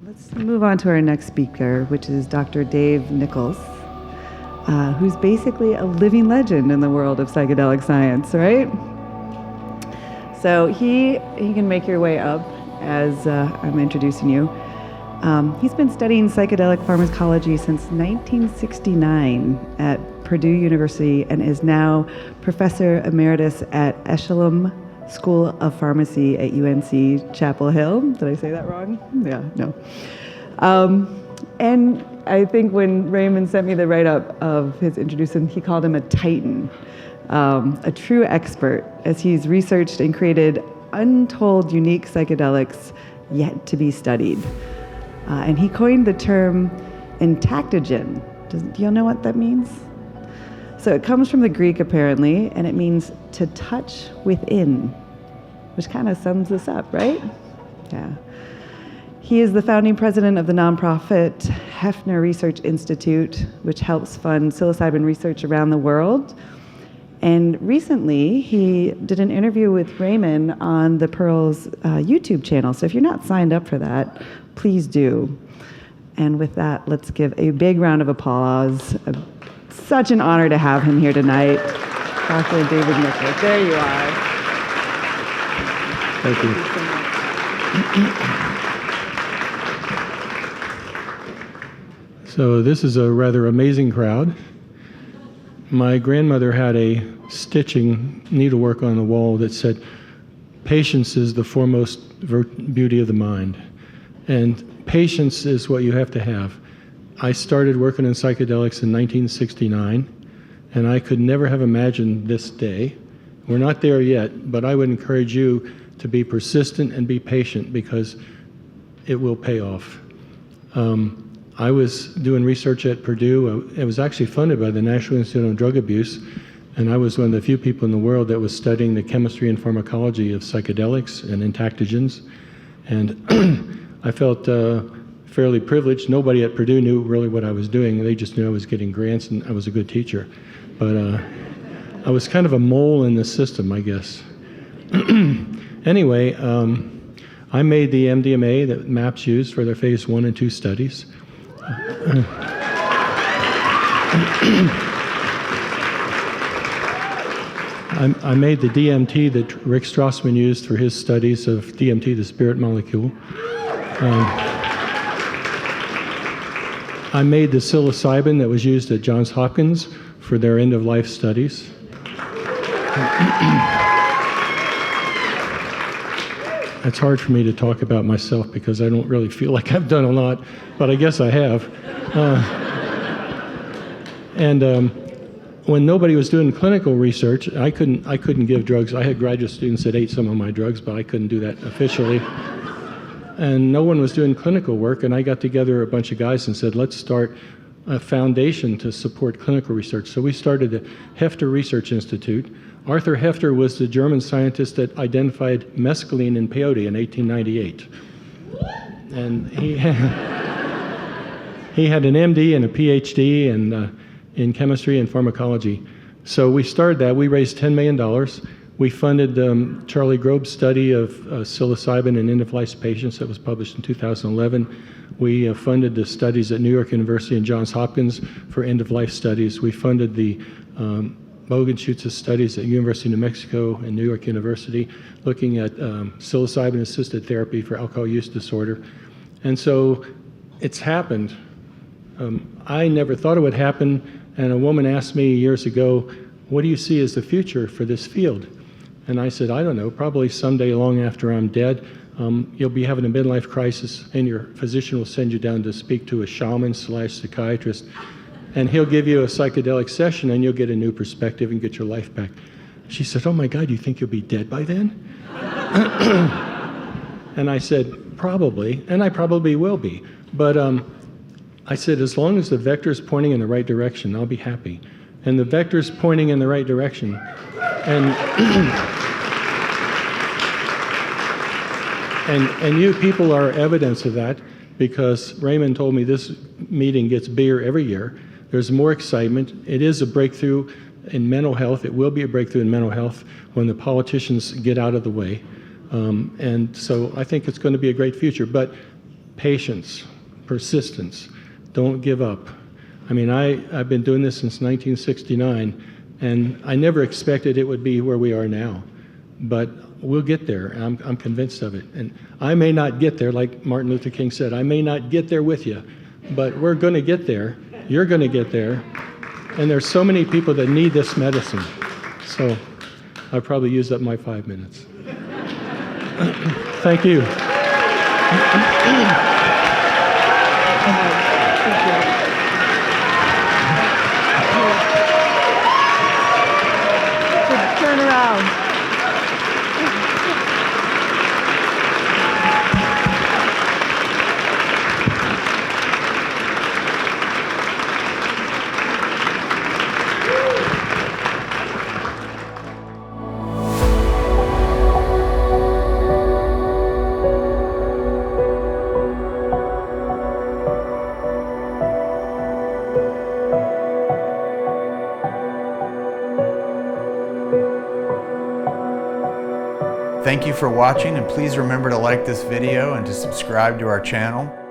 Let's move on to our next speaker, which is Dr. Dave Nichols, who's basically a living legend in the world of psychedelic science, right? So he can make your way up as I'm introducing you. He's been studying psychedelic pharmacology since 1969 at Purdue University and is now Professor Emeritus at Echelon School of Pharmacy at UNC Chapel Hill. Did I say that wrong? Yeah, no. And I think when Raymond sent me the write-up of his introduction, he called him a titan, a true expert, as he's researched and created untold unique psychedelics yet to be studied. And he coined the term entactogen. Do you know what that means? So it comes from the Greek, apparently, and it means to touch within, which kind of sums this up, right? Yeah. He is the founding president of the nonprofit Hefner Research Institute, which helps fund psilocybin research around the world. And recently, he did an interview with Raymond on the Pearls YouTube channel. So if you're not signed up for that, please do. And with that, let's give a big round of applause. Such an honor to have him here tonight. Dr. David Nichols. There you are. Thank you. So this is a rather amazing crowd. My grandmother had a stitching needlework on the wall that said, "Patience is the foremost beauty of the mind." And patience is what you have to have. I started working in psychedelics in 1969, and I could never have imagined this day. We're not there yet, but I would encourage you to be persistent and be patient because it will pay off. I was doing research at Purdue. It was actually funded by the National Institute on Drug Abuse, and I was one of the few people in the world that was studying the chemistry and pharmacology of psychedelics and entactogens. And I felt fairly privileged. Nobody at Purdue knew really what I was doing. They just knew I was getting grants and I was a good teacher. But I was kind of a mole in the system, I guess. Anyway, I made the MDMA that MAPS used for their phase 1 and 2 studies. I made the DMT that Rick Strassman used for his studies of DMT, the spirit molecule. I made the psilocybin that was used at Johns Hopkins for their end-of-life studies. It's hard for me to talk about myself because I don't really feel like I've done a lot, but I guess I have. When nobody was doing clinical research, I couldn't give drugs. I had graduate students that ate some of my drugs, but I couldn't do that officially. And no one was doing clinical work, and I got together a bunch of guys and said, let's start a foundation to support clinical research. So we started the Hefner Research Institute. Arthur Hefner was the German scientist that identified mescaline in peyote in 1898. And he had an MD and a PhD in chemistry and pharmacology. So we started that. We raised $10 million. We funded Charlie Grobe's study of psilocybin in end-of-life patients that was published in 2011. We funded the studies at New York University and Johns Hopkins for end-of-life studies. We funded the Bogenschütz studies at University of New Mexico and New York University looking at psilocybin-assisted therapy for alcohol use disorder. And so it's happened. I never thought it would happen, and a woman asked me years ago, what do you see as the future for this field? And I said, I don't know, probably someday long after I'm dead, you'll be having a midlife crisis and your physician will send you down to speak to a shaman/psychiatrist, and he'll give you a psychedelic session and you'll get a new perspective and get your life back. She said, oh my God, you think you'll be dead by then? And I said, probably, and I probably will be. But I said, as long as the vector's pointing in the right direction, I'll be happy. And the vector's pointing in the right direction. And you people are evidence of that, because Raymond told me this meeting gets bigger every year. There's more excitement. It is a breakthrough in mental health. It will be a breakthrough in mental health when the politicians get out of the way. And so I think it's going to be a great future. But patience, persistence, don't give up. I mean, I've been doing this since 1969, and I never expected it would be where we are now. But we'll get there, and I'm convinced of it. And I may not get there, like Martin Luther King said, I may not get there with you, but we're going to get there. You're going to get there. And there's so many people that need this medicine. So I've probably used up my 5 minutes. Thank you. Turn around. Thank you for watching, and please remember to like this video and to subscribe to our channel.